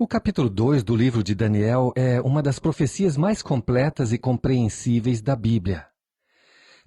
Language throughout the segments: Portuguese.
O capítulo 2 do livro de Daniel é uma das profecias mais completas e compreensíveis da Bíblia.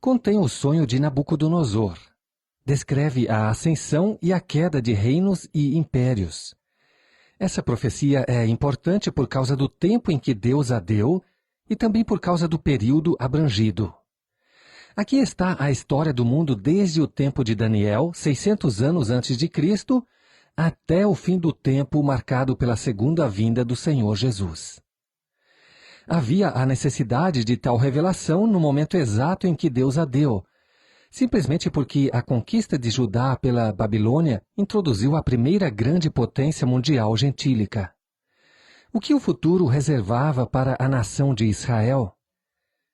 Contém o sonho de Nabucodonosor. Descreve a ascensão e a queda de reinos e impérios. Essa profecia é importante por causa do tempo em que Deus a deu e também por causa do período abrangido. Aqui está a história do mundo desde o tempo de Daniel, 600 anos antes de Cristo, até o fim do tempo marcado pela segunda vinda do Senhor Jesus. Havia a necessidade de tal revelação no momento exato em que Deus a deu, simplesmente porque a conquista de Judá pela Babilônia introduziu a primeira grande potência mundial gentílica. O que o futuro reservava para a nação de Israel?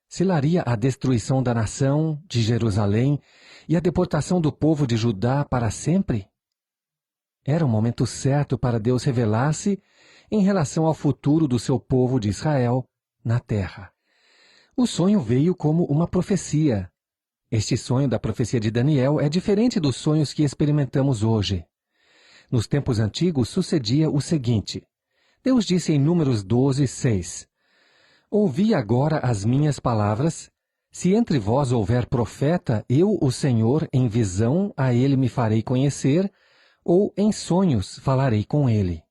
Selaria a destruição da nação, de Jerusalém, e a deportação do povo de Judá para sempre? Era o momento certo para Deus revelar-se em relação ao futuro do seu povo de Israel na terra. O sonho veio como uma profecia. Este sonho da profecia de Daniel é diferente dos sonhos que experimentamos hoje. Nos tempos antigos sucedia o seguinte. Deus disse em Números 12, 6: Ouvi agora as minhas palavras. Se entre vós houver profeta, eu, o Senhor, em visão, a ele me farei conhecer, ou em sonhos falarei com ele.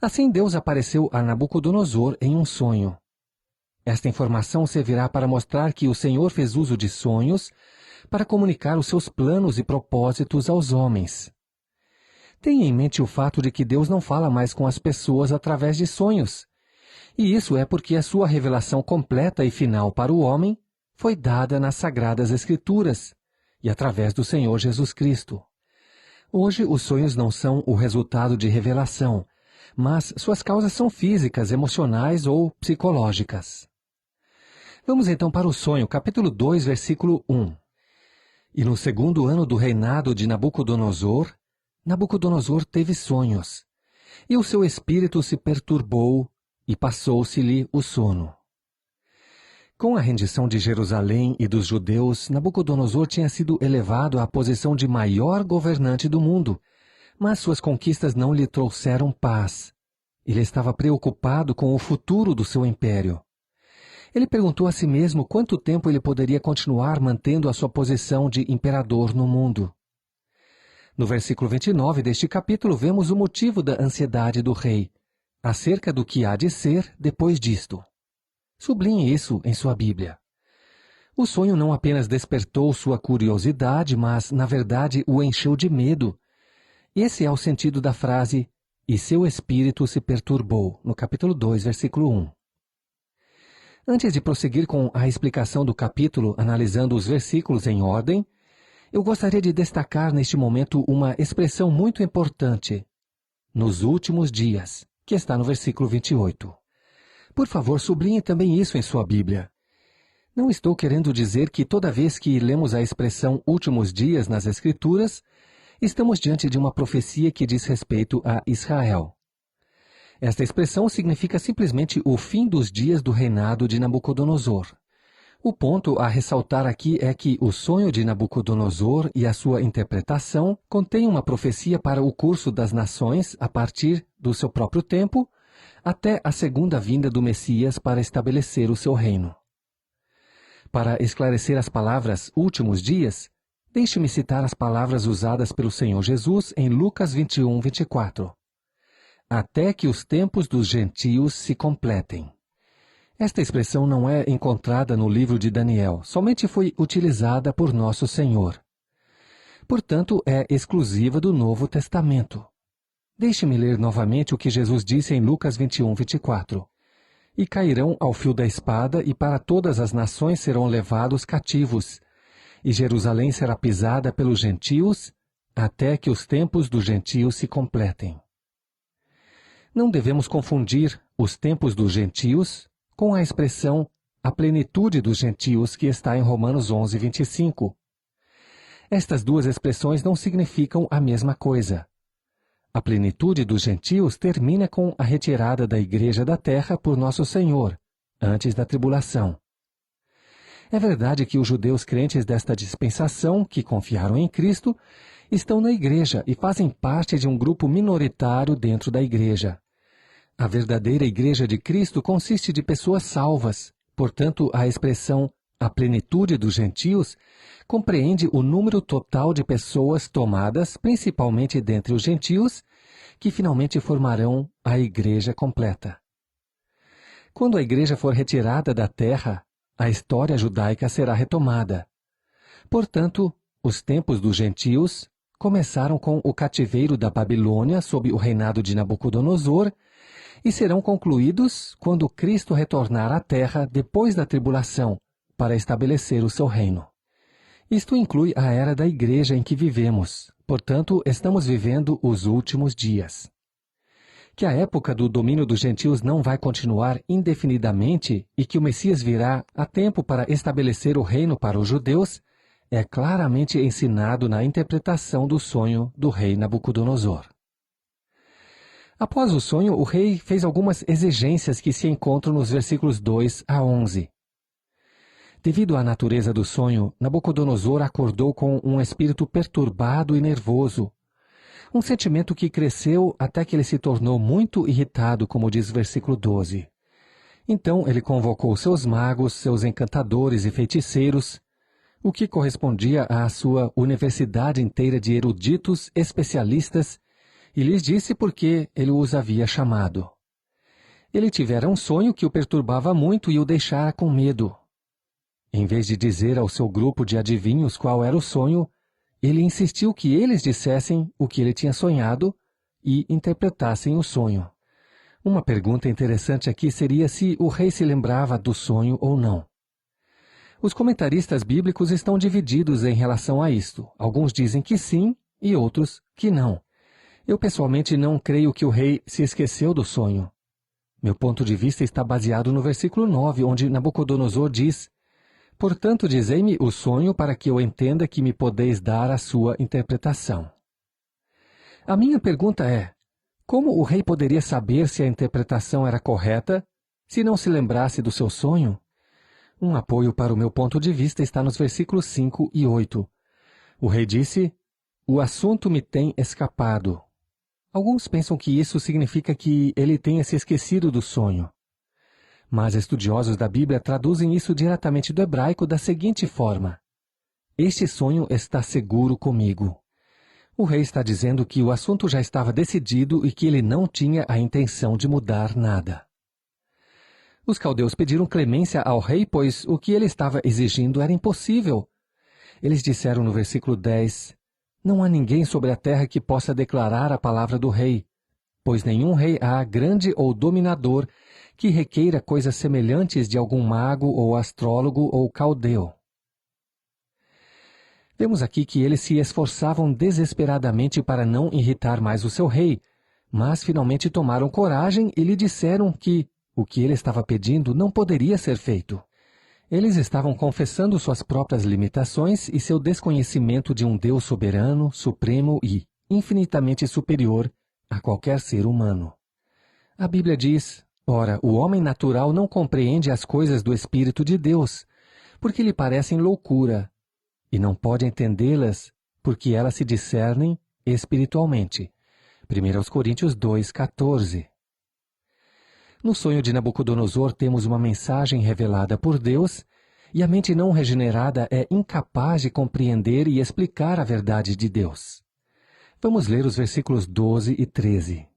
Assim Deus apareceu a Nabucodonosor em um sonho. Esta informação servirá para mostrar que o Senhor fez uso de sonhos para comunicar os seus planos e propósitos aos homens. Tenha em mente o fato de que Deus não fala mais com as pessoas através de sonhos. E isso é porque a sua revelação completa e final para o homem foi dada nas Sagradas Escrituras e através do Senhor Jesus Cristo. Hoje, os sonhos não são o resultado de revelação, mas suas causas são físicas, emocionais ou psicológicas. Vamos então para o sonho, capítulo 2, versículo 1. E no segundo ano do reinado de Nabucodonosor, Nabucodonosor teve sonhos, e o seu espírito se perturbou, e passou-se-lhe o sono. Com a rendição de Jerusalém e dos judeus, Nabucodonosor tinha sido elevado à posição de maior governante do mundo, mas suas conquistas não lhe trouxeram paz. Ele estava preocupado com o futuro do seu império. Ele perguntou a si mesmo quanto tempo ele poderia continuar mantendo a sua posição de imperador no mundo. No versículo 29 deste capítulo, vemos o motivo da ansiedade do rei, acerca do que há de ser depois disto. Sublinhe isso em sua Bíblia. O sonho não apenas despertou sua curiosidade, mas, na verdade, o encheu de medo. Esse é o sentido da frase, e seu espírito se perturbou, no capítulo 2, versículo 1. Antes de prosseguir com a explicação do capítulo, analisando os versículos em ordem, eu gostaria de destacar neste momento uma expressão muito importante, nos últimos dias, que está no versículo 28. Por favor, sublinhe também isso em sua Bíblia. Não estou querendo dizer que toda vez que lemos a expressão últimos dias nas Escrituras, estamos diante de uma profecia que diz respeito a Israel. Esta expressão significa simplesmente o fim dos dias do reinado de Nabucodonosor. O ponto a ressaltar aqui é que o sonho de Nabucodonosor e a sua interpretação contém uma profecia para o curso das nações a partir do seu próprio tempo, até a segunda vinda do Messias para estabelecer o seu reino. Para esclarecer as palavras últimos dias, deixe-me citar as palavras usadas pelo Senhor Jesus em Lucas 21, 24. Até que os tempos dos gentios se completem. Esta expressão não é encontrada no livro de Daniel, somente foi utilizada por nosso Senhor. Portanto, é exclusiva do Novo Testamento. Deixe-me ler novamente o que Jesus disse em Lucas 21, 24. E cairão ao fio da espada, e para todas as nações serão levados cativos, e Jerusalém será pisada pelos gentios, até que os tempos dos gentios se completem. Não devemos confundir os tempos dos gentios com a expressão a plenitude dos gentios que está em Romanos 11, 25. Estas duas expressões não significam a mesma coisa. A plenitude dos gentios termina com a retirada da igreja da terra por nosso Senhor, antes da tribulação. É verdade que os judeus crentes desta dispensação, que confiaram em Cristo, estão na igreja e fazem parte de um grupo minoritário dentro da igreja. A verdadeira Igreja de Cristo consiste de pessoas salvas. Portanto, a expressão "a plenitude dos gentios" compreende o número total de pessoas tomadas, principalmente dentre os gentios, que finalmente formarão a Igreja completa. Quando a Igreja for retirada da terra, a história judaica será retomada. Portanto, os tempos dos gentios começaram com o cativeiro da Babilônia sob o reinado de Nabucodonosor e serão concluídos quando Cristo retornar à terra depois da tribulação para estabelecer o seu reino. Isto inclui a era da Igreja em que vivemos. Portanto, estamos vivendo os últimos dias. Que a época do domínio dos gentios não vai continuar indefinidamente e que o Messias virá a tempo para estabelecer o reino para os judeus é claramente ensinado na interpretação do sonho do rei Nabucodonosor. Após o sonho, o rei fez algumas exigências que se encontram nos versículos 2 a 11. Devido à natureza do sonho, Nabucodonosor acordou com um espírito perturbado e nervoso, um sentimento que cresceu até que ele se tornou muito irritado, como diz o versículo 12. Então ele convocou seus magos, seus encantadores e feiticeiros, o que correspondia à sua universidade inteira de eruditos especialistas, e lhes disse por que ele os havia chamado. Ele tivera um sonho que o perturbava muito e o deixara com medo. Em vez de dizer ao seu grupo de adivinhos qual era o sonho, ele insistiu que eles dissessem o que ele tinha sonhado e interpretassem o sonho. Uma pergunta interessante aqui seria se o rei se lembrava do sonho ou não. Os comentaristas bíblicos estão divididos em relação a isto. Alguns dizem que sim e outros que não. Eu pessoalmente não creio que o rei se esqueceu do sonho. Meu ponto de vista está baseado no versículo 9, onde Nabucodonosor diz: "Portanto, dizei-me o sonho para que eu entenda que me podeis dar a sua interpretação." A minha pergunta é: como o rei poderia saber se a interpretação era correta se não se lembrasse do seu sonho? Um apoio para o meu ponto de vista está nos versículos 5 e 8. O rei disse: "O assunto me tem escapado." Alguns pensam que isso significa que ele tenha se esquecido do sonho. Mas estudiosos da Bíblia traduzem isso diretamente do hebraico da seguinte forma: "Este sonho está seguro comigo." O rei está dizendo que o assunto já estava decidido e que ele não tinha a intenção de mudar nada. Os caldeus pediram clemência ao rei, pois o que ele estava exigindo era impossível. Eles disseram no versículo 10, "Não há ninguém sobre a terra que possa declarar a palavra do rei, pois nenhum rei há, grande ou dominador, que requeira coisas semelhantes de algum mago ou astrólogo ou caldeu." Vemos aqui que eles se esforçavam desesperadamente para não irritar mais o seu rei, mas finalmente tomaram coragem e lhe disseram que o que ele estava pedindo não poderia ser feito. Eles estavam confessando suas próprias limitações e seu desconhecimento de um Deus soberano, supremo e infinitamente superior a qualquer ser humano. A Bíblia diz: "Ora, o homem natural não compreende as coisas do Espírito de Deus, porque lhe parecem loucura, e não pode entendê-las, porque elas se discernem espiritualmente." 1 Coríntios 2:14. No sonho de Nabucodonosor temos uma mensagem revelada por Deus, e a mente não regenerada é incapaz de compreender e explicar a verdade de Deus. Vamos ler os versículos 12 e 13.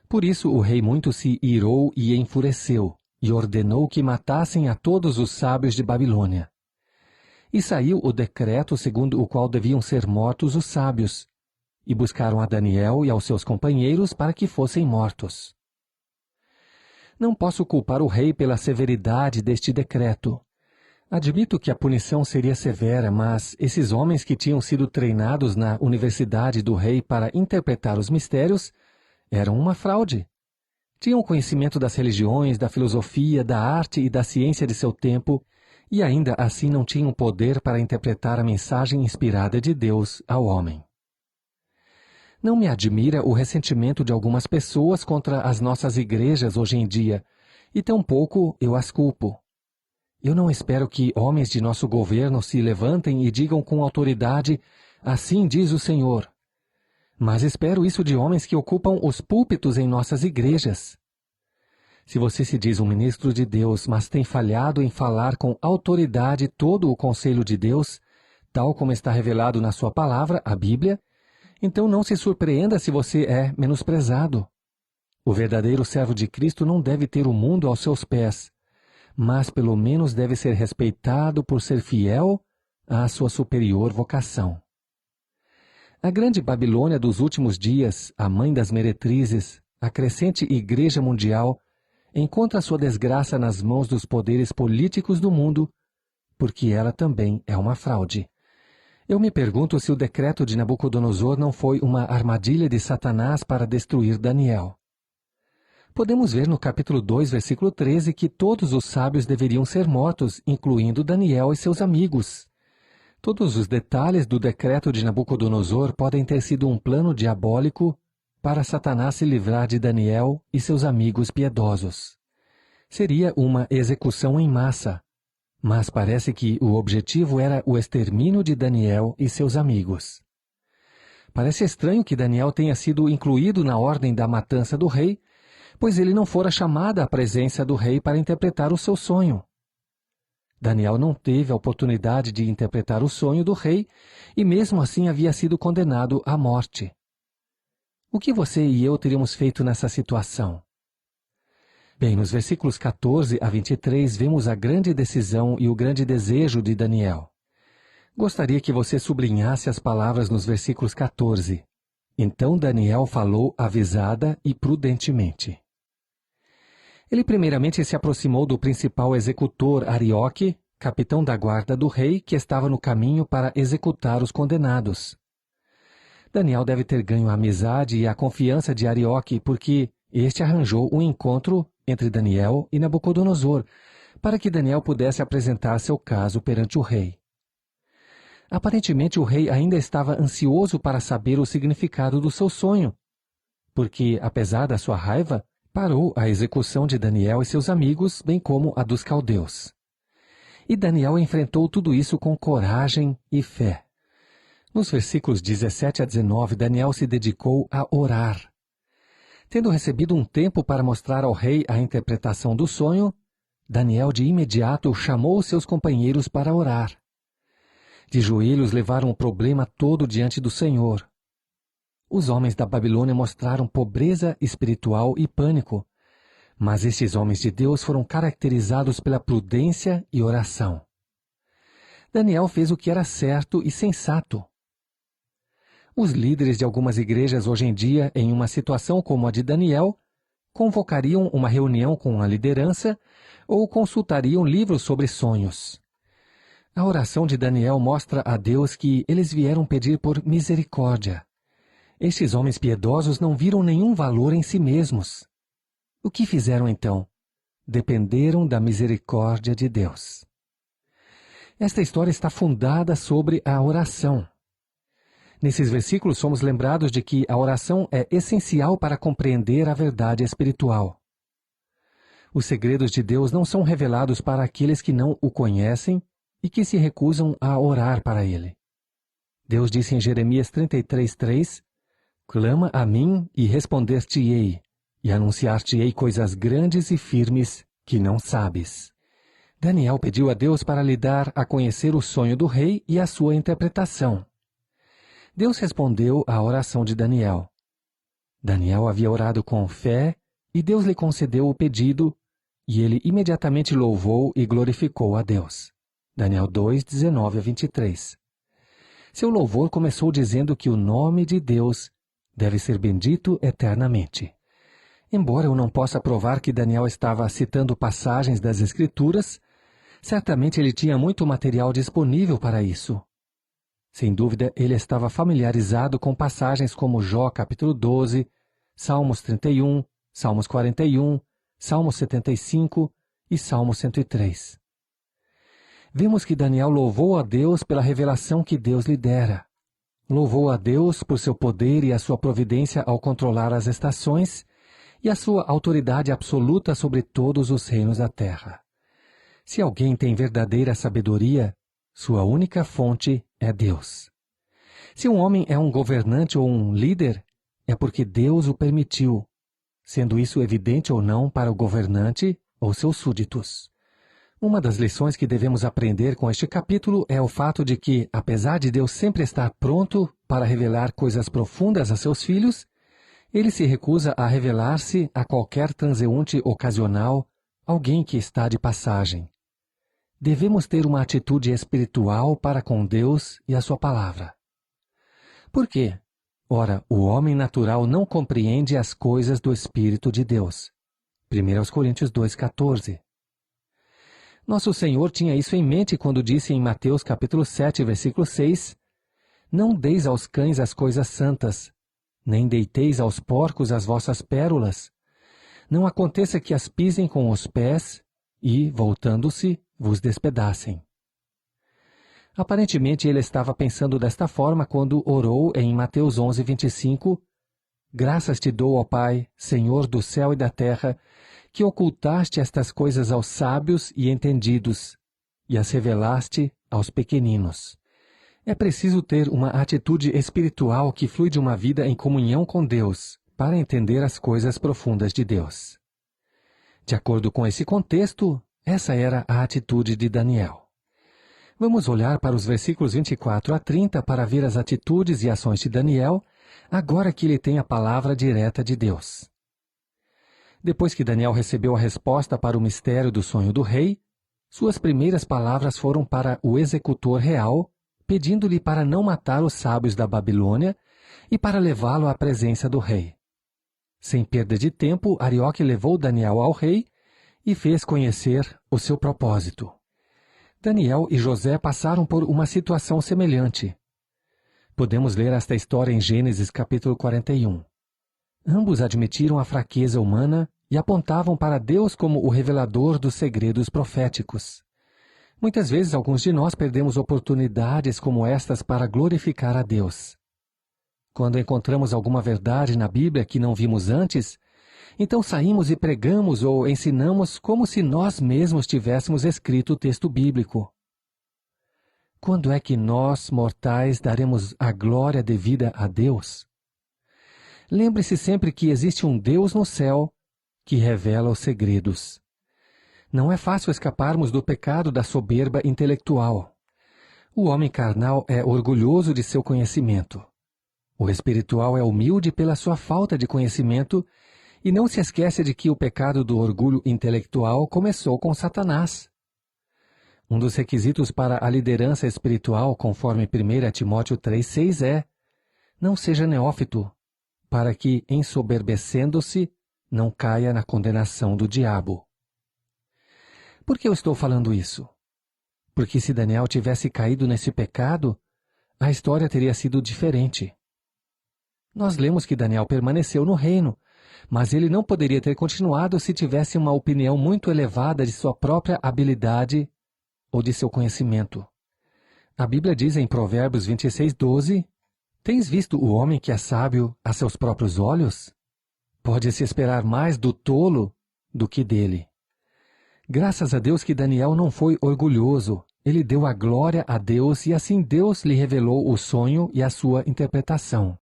"Por isso o rei muito se irou e enfureceu, e ordenou que matassem a todos os sábios de Babilônia. E saiu o decreto segundo o qual deviam ser mortos os sábios, e buscaram a Daniel e aos seus companheiros para que fossem mortos. Não posso culpar o rei pela severidade deste decreto. Admito que a punição seria severa, mas esses homens que tinham sido treinados na universidade do rei para interpretar os mistérios eram uma fraude. Tinham conhecimento das religiões, da filosofia, da arte e da ciência de seu tempo, e ainda assim não tinham poder para interpretar a mensagem inspirada de Deus ao homem. Não me admira o ressentimento de algumas pessoas contra as nossas igrejas hoje em dia, e tampouco eu as culpo. Eu não espero que homens de nosso governo se levantem e digam com autoridade: "Assim diz o Senhor." Mas espero isso de homens que ocupam os púlpitos em nossas igrejas. Se você se diz um ministro de Deus, mas tem falhado em falar com autoridade todo o conselho de Deus, tal como está revelado na sua palavra, a Bíblia, então não se surpreenda se você é menosprezado. O verdadeiro servo de Cristo não deve ter o mundo aos seus pés, mas pelo menos deve ser respeitado por ser fiel à sua superior vocação. A grande Babilônia dos últimos dias, a mãe das meretrizes, a crescente Igreja Mundial, encontra sua desgraça nas mãos dos poderes políticos do mundo, porque ela também é uma fraude. Eu me pergunto se o decreto de Nabucodonosor não foi uma armadilha de Satanás para destruir Daniel. Podemos ver no capítulo 2, versículo 13, que todos os sábios deveriam ser mortos, incluindo Daniel e seus amigos. Todos os detalhes do decreto de Nabucodonosor podem ter sido um plano diabólico para Satanás se livrar de Daniel e seus amigos piedosos. Seria uma execução em massa, mas parece que o objetivo era o extermínio de Daniel e seus amigos. Parece estranho que Daniel tenha sido incluído na ordem da matança do rei, pois ele não fora chamado à presença do rei para interpretar o seu sonho. Daniel não teve a oportunidade de interpretar o sonho do rei e mesmo assim havia sido condenado à morte. O que você e eu teríamos feito nessa situação? Bem, nos versículos 14 a 23 vemos a grande decisão e o grande desejo de Daniel. Gostaria que você sublinhasse as palavras nos versículos 14. Então Daniel falou avisada e prudentemente. Ele primeiramente se aproximou do principal executor Arioque, capitão da guarda do rei, que estava no caminho para executar os condenados. Daniel deve ter ganho a amizade e a confiança de Arioque, porque este arranjou um encontro entre Daniel e Nabucodonosor, para que Daniel pudesse apresentar seu caso perante o rei. Aparentemente o rei ainda estava ansioso para saber o significado do seu sonho, porque, apesar da sua raiva, parou a execução de Daniel e seus amigos, bem como a dos caldeus. E Daniel enfrentou tudo isso com coragem e fé. Nos versículos 17 a 19, Daniel se dedicou a orar. Tendo recebido um tempo para mostrar ao rei a interpretação do sonho, Daniel de imediato chamou seus companheiros para orar. De joelhos levaram o problema todo diante do Senhor. Os homens da Babilônia mostraram pobreza espiritual e pânico, mas estes homens de Deus foram caracterizados pela prudência e oração. Daniel fez o que era certo e sensato. Os líderes de algumas igrejas hoje em dia, em uma situação como a de Daniel, convocariam uma reunião com a liderança ou consultariam livros sobre sonhos. A oração de Daniel mostra a Deus que eles vieram pedir por misericórdia. Estes homens piedosos não viram nenhum valor em si mesmos. O que fizeram então? Dependeram da misericórdia de Deus. Esta história está fundada sobre a oração. Nesses versículos somos lembrados de que a oração é essencial para compreender a verdade espiritual. Os segredos de Deus não são revelados para aqueles que não o conhecem e que se recusam a orar para ele. Deus disse em Jeremias 33:3, clama a mim e responder-te-ei, e anunciar-te-ei coisas grandes e firmes que não sabes. Daniel pediu a Deus para lhe dar a conhecer o sonho do rei e a sua interpretação. Deus respondeu à oração de Daniel. Daniel havia orado com fé e Deus lhe concedeu o pedido, e ele imediatamente louvou e glorificou a Deus. Daniel 2:19-23. Seu louvor começou dizendo que o nome de Deus deve ser bendito eternamente. Embora eu não possa provar que Daniel estava citando passagens das Escrituras, certamente ele tinha muito material disponível para isso. Sem dúvida, ele estava familiarizado com passagens como Jó capítulo 12, Salmos 31, Salmos 41, Salmos 75 e Salmo 103. Vimos que Daniel louvou a Deus pela revelação que Deus lhe dera. Louvou a Deus por seu poder e a sua providência ao controlar as estações e a sua autoridade absoluta sobre todos os reinos da terra. Se alguém tem verdadeira sabedoria, sua única fonte é Deus. Se um homem é um governante ou um líder, é porque Deus o permitiu. sendo isso evidente ou não para o governante ou seus súditos. Uma das lições que devemos aprender com este capítulo é o fato de que, apesar de Deus sempre estar pronto para revelar coisas profundas a seus filhos, ele se recusa a revelar-se a qualquer transeunte ocasional, alguém que está de passagem. Devemos ter uma atitude espiritual para com Deus e a sua palavra. Por quê? Ora, o homem natural não compreende as coisas do Espírito de Deus. 1 Coríntios 2,14. Nosso Senhor tinha isso em mente quando disse em Mateus capítulo 7, versículo 6, Não deis aos cães as coisas santas, nem deiteis aos porcos as vossas pérolas. Não aconteça que as pisem com os pés e, voltando-se, vos despedacem. Aparentemente ele estava pensando desta forma quando orou em Mateus 11, 25, Graças te dou, ó Pai, Senhor do céu e da terra, que ocultaste estas coisas aos sábios e entendidos, e as revelaste aos pequeninos. É preciso ter uma atitude espiritual que flui de uma vida em comunhão com Deus, para entender as coisas profundas de Deus. De acordo com esse contexto, essa era a atitude de Daniel. Vamos olhar para os versículos 24 a 30 para ver as atitudes e ações de Daniel, agora que ele tem a palavra direta de Deus. Depois que Daniel recebeu a resposta para o mistério do sonho do rei, suas primeiras palavras foram para o executor real, pedindo-lhe para não matar os sábios da Babilônia e para levá-lo à presença do rei. Sem perda de tempo, Arioque levou Daniel ao rei e fez conhecer o seu propósito. Daniel e José passaram por uma situação semelhante. Podemos ler esta história em Gênesis capítulo 41. Ambos admitiram a fraqueza humana e apontavam para Deus como o revelador dos segredos proféticos. Muitas vezes alguns de nós perdemos oportunidades como estas para glorificar a Deus. Quando encontramos alguma verdade na Bíblia que não vimos antes, então saímos e pregamos ou ensinamos como se nós mesmos tivéssemos escrito o texto bíblico. Quando é que nós, mortais, daremos a glória devida a Deus? Lembre-se sempre que existe um Deus no céu que revela os segredos. Não é fácil escaparmos do pecado da soberba intelectual. O homem carnal é orgulhoso de seu conhecimento. O espiritual é humilde pela sua falta de conhecimento e não se esquece de que o pecado do orgulho intelectual começou com Satanás. Um dos requisitos para a liderança espiritual, conforme 1 Timóteo 3,6 é: não seja neófito, para que, ensoberbecendo-se, não caia na condenação do diabo. Por que eu estou falando isso? Porque se Daniel tivesse caído nesse pecado, a história teria sido diferente. Nós lemos que Daniel permaneceu no reino, mas ele não poderia ter continuado se tivesse uma opinião muito elevada de sua própria habilidade ou de seu conhecimento. A Bíblia diz em Provérbios 26:12, Tens visto o homem que é sábio a seus próprios olhos? Pode-se esperar mais do tolo do que dele. Graças a Deus que Daniel não foi orgulhoso. Ele deu a glória a Deus e assim Deus lhe revelou o sonho e a sua interpretação.